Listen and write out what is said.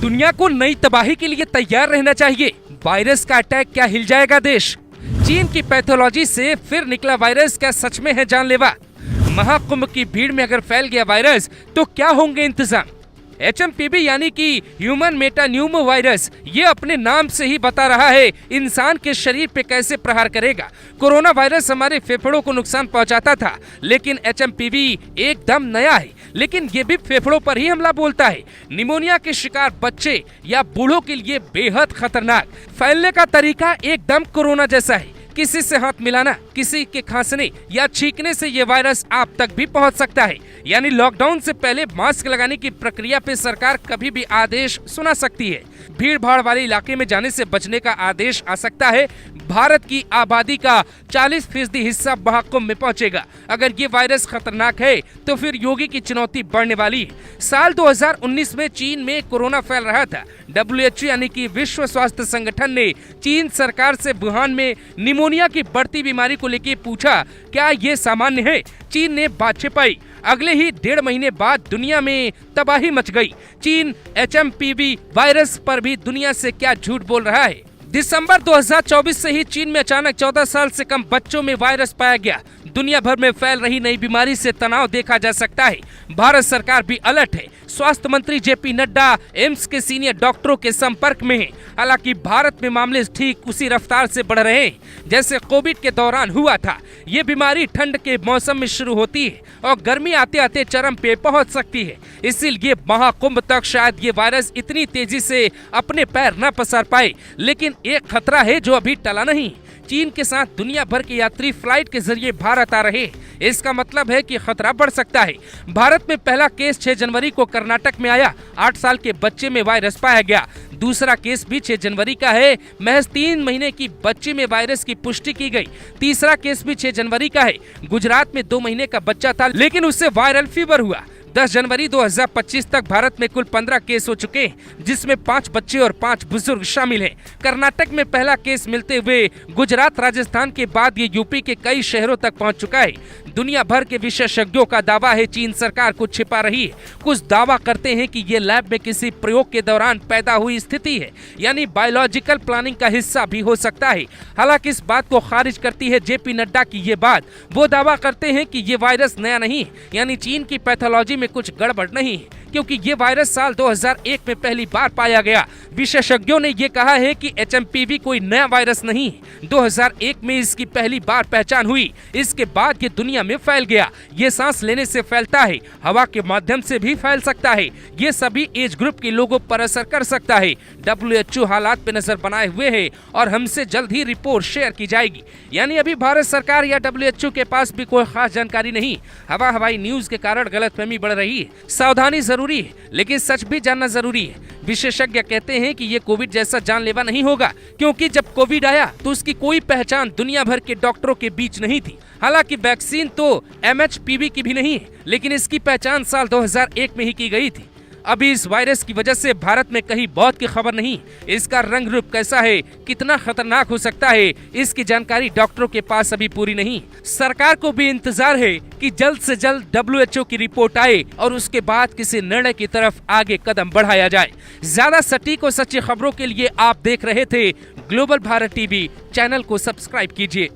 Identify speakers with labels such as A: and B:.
A: दुनिया को नई तबाही के लिए तैयार रहना चाहिए। वायरस का अटैक क्या हिल जाएगा देश। चीन की पैथोलॉजी से फिर निकला वायरस क्या सच में है जानलेवा। महाकुंभ की भीड़ में अगर फैल गया वायरस तो क्या होंगे इंतजाम। HMPV यानी कि ह्यूमन मेटान्यूमो वायरस ये अपने नाम से ही बता रहा है इंसान के शरीर पे कैसे प्रहार करेगा। कोरोना वायरस हमारे फेफड़ों को नुकसान पहुंचाता था, लेकिन HMPV एकदम नया है, लेकिन ये भी फेफड़ों पर ही हमला बोलता है। निमोनिया के शिकार बच्चे या बूढ़ों के लिए बेहद खतरनाक। फैलने का तरीका एकदम कोरोना जैसा है। किसी से हाथ मिलाना, किसी के खांसने या छींकने से ये वायरस आप तक भी पहुंच सकता है। यानी लॉकडाउन से पहले मास्क लगाने की प्रक्रिया पे सरकार कभी भी आदेश सुना सकती है। भीड़ भाड़ वाले इलाके में जाने से बचने का आदेश आ सकता है। भारत की आबादी का 40% हिस्सा महाकुंभ में पहुंचेगा। अगर ये वायरस खतरनाक है तो फिर योगी की चुनौती बढ़ने वाली है। साल 2019 में चीन में कोरोना फैल रहा था। WHO यानी कि विश्व स्वास्थ्य संगठन ने चीन सरकार से वुहान में निमोनिया की बढ़ती बीमारी को लेकर पूछा, क्या ये सामान्य है। चीन ने बात छिपाई। अगले ही 1.5 महीने बाद दुनिया में तबाही मच गई। चीन HMPV वायरस पर भी दुनिया से क्या झूठ बोल रहा है। दिसंबर 2024 से ही चीन में अचानक 14 साल से कम बच्चों में वायरस पाया गया। दुनिया भर में फैल रही नई बीमारी से तनाव देखा जा सकता है। भारत सरकार भी अलर्ट है। स्वास्थ्य मंत्री JP नड्डा एम्स के सीनियर डॉक्टरों के संपर्क में हैं। हालांकि भारत में मामले ठीक उसी रफ्तार से बढ़ रहे हैं जैसे कोविड के दौरान हुआ था। ये बीमारी ठंड के मौसम में शुरू होती है और गर्मी आते आते चरम पे पहुंच सकती है। इसीलिए महाकुंभ तक शायद ये वायरस इतनी तेजी से अपने पैर न पसार पाए। लेकिन एक खतरा है जो अभी टला नहीं। चीन के साथ दुनिया भर के यात्री फ्लाइट के जरिए भारत आ रहे हैं। इसका मतलब है कि खतरा बढ़ सकता है। भारत में पहला केस 6 जनवरी को कर्नाटक में आया। 8 साल के बच्चे में वायरस पाया गया। दूसरा केस भी 6 जनवरी का है। महज 3 महीने की बच्ची में वायरस की पुष्टि की गई। तीसरा केस भी 6 जनवरी का है। गुजरात में 2 महीने का बच्चा था, लेकिन उससे वायरल फीवर हुआ। 10 जनवरी 2025 तक भारत में कुल 15 केस हो चुके हैं, जिसमें 5 बच्चे और 5 बुजुर्ग शामिल हैं। कर्नाटक में पहला केस मिलते हुए गुजरात, राजस्थान के बाद ये यूपी के कई शहरों तक पहुंच चुका है। दुनिया भर के विशेषज्ञों का दावा है चीन सरकार कुछ छिपा रही है। कुछ दावा करते हैं कि ये लैब में किसी प्रयोग के दौरान पैदा हुई स्थिति है, यानी बायोलॉजिकल प्लानिंग का हिस्सा भी हो सकता है। हालांकि इस बात को खारिज करती है JP नड्डा की ये बात। वो दावा करते हैं कि ये वायरस नया नहीं, यानी चीन की पैथोलॉजी में कुछ गड़बड़ नहीं, क्योंकि ये वायरस साल 2001 में पहली बार पाया गया। विशेषज्ञों ने ये कहा है कि HMPV कोई नया वायरस नहीं। 2001 में इसकी पहली बार पहचान हुई। इसके बाद ये दुनिया में फैल गया। ये सांस लेने से फैलता है, हवा के माध्यम से भी फैल सकता है। ये सभी एज ग्रुप के लोगों पर असर कर सकता है। WHO हालात पे नजर बनाए हुए है और हमसे जल्द ही रिपोर्ट शेयर की जाएगी। यानी अभी भारत सरकार या WHO के पास भी कोई खास जानकारी नहीं। हवाई न्यूज के कारण गलतफहमी बढ़ रही है। सावधानी जरूरी है, लेकिन सच भी जानना जरूरी है। विशेषज्ञ कहते हैं कि ये कोविड जैसा जानलेवा नहीं होगा, क्योंकि जब कोविड आया तो उसकी कोई पहचान दुनिया भर के डॉक्टरों के बीच नहीं थी। हालांकि वैक्सीन तो MHPV की भी नहीं है, लेकिन इसकी पहचान साल 2001 में ही की गई थी। अभी इस वायरस की वजह से भारत में कहीं बहुत की खबर नहीं। इसका रंग रूप कैसा है, कितना खतरनाक हो सकता है, इसकी जानकारी डॉक्टरों के पास अभी पूरी नहीं। सरकार को भी इंतजार है कि जल्द से जल्द WHO की रिपोर्ट आए और उसके बाद किसी निर्णय की तरफ आगे कदम बढ़ाया जाए। ज्यादा सटीक और सच्ची खबरों के लिए आप देख रहे थे ग्लोबल भारत TV। चैनल को सब्सक्राइब कीजिए।